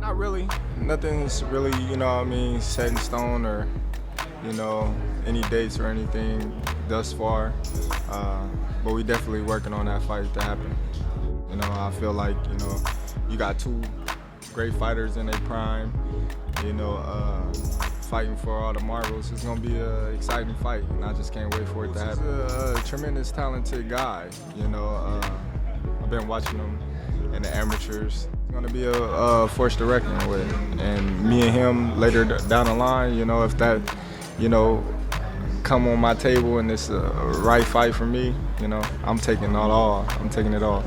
Not really. Nothing's really, set in stone or, any dates or anything thus far. But we definitely working on that fight to happen. I feel like, you got two great fighters in their prime, fighting for all the marbles. It's going to be an exciting fight, and I just can't wait for it to happen. He's a tremendous, talented guy. I've been watching him in the amateurs. It's going to be a force to reckon with. And me and him later down the line, if that, come on my table and it's a right fight for me, I'm taking it all. I'm taking it all.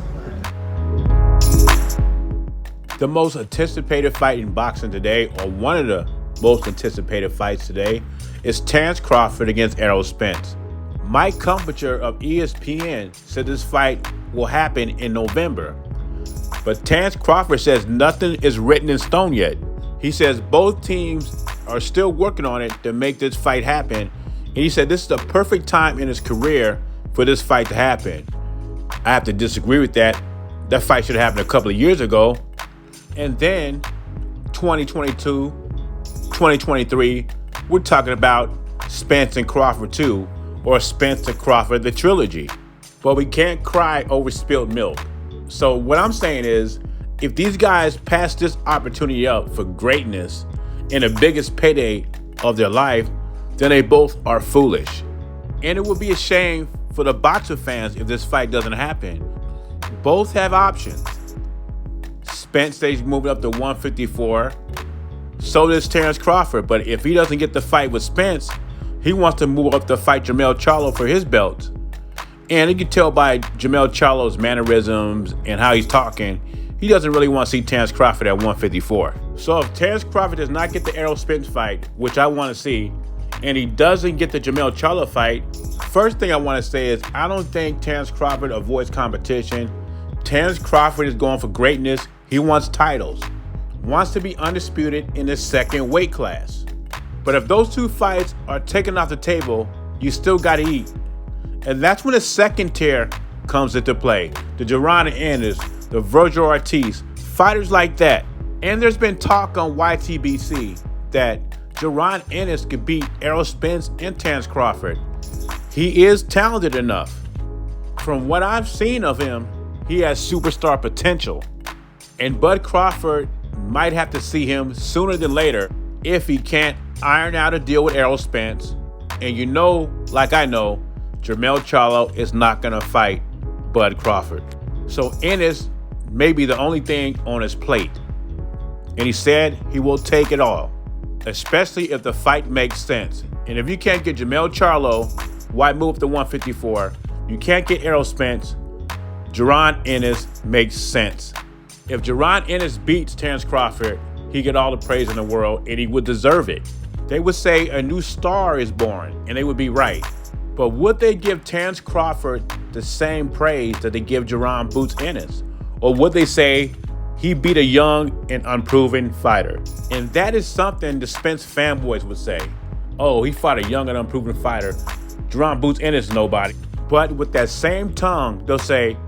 The most anticipated fight in boxing today, or one of the most anticipated fights today, is Terence Crawford against Errol Spence. Mike Comforter of ESPN said this fight will happen in November. But Terence Crawford says nothing is written in stone yet. He says both teams are still working on it to make this fight happen. And he said this is the perfect time in his career for this fight to happen. I have to disagree with that. That fight should have happened a couple of years ago. And then 2022, 2023, we're talking about Spence and Crawford 2, or Spence and Crawford the trilogy. But we can't cry over spilled milk. So what I'm saying is, if these guys pass this opportunity up for greatness in the biggest payday of their life, then they both are foolish. And it would be a shame for the boxer fans if this fight doesn't happen. Both have options. Spence stays moving up to 154. So does Terence Crawford. But if he doesn't get the fight with Spence, he wants to move up to fight Jermell Charlo for his belt. And you can tell by Jermell Charlo's mannerisms and how he's talking, he doesn't really want to see Terence Crawford at 154. So if Terence Crawford does not get the Errol Spence fight, which I want to see, and he doesn't get the Jermell Charlo fight, first thing I want to say is I don't think Terence Crawford avoids competition. Terence Crawford is going for greatness. He wants titles, wants to be undisputed in his second weight class. But if those two fights are taken off the table, you still got to eat. And that's when the second tier comes into play. The Jaron and Ennis, the Virgil Ortiz, fighters like that. And there's been talk on YTBC that Jaron Ennis could beat Errol Spence and Terence Crawford. He is talented enough. From what I've seen of him, he has superstar potential. And Bud Crawford might have to see him sooner than later if he can't iron out a deal with Errol Spence. And like I know, Jermell Charlo is not going to fight Bud Crawford. So Ennis may be the only thing on his plate. And he said he will take it all, especially if the fight makes sense. And if you can't get Jermell Charlo, why move to 154? You can't get Errol Spence. Jaron Ennis makes sense. If Jaron Ennis beats Terence Crawford, he get all the praise in the world, and he would deserve it. They would say a new star is born, and they would be right. But would they give Terence Crawford the same praise that they give Jaron Boots Ennis? Or would they say he beat a young and unproven fighter? And that is something the Spence fanboys would say. Oh, he fought a young and unproven fighter. Jaron Boots Ennis is nobody. But with that same tongue, they'll say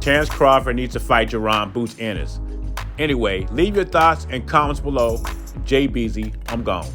Terence Crawford needs to fight Jaron Boots Ennis. Anyway, leave your thoughts and comments below. Jay Beasy, I'm gone.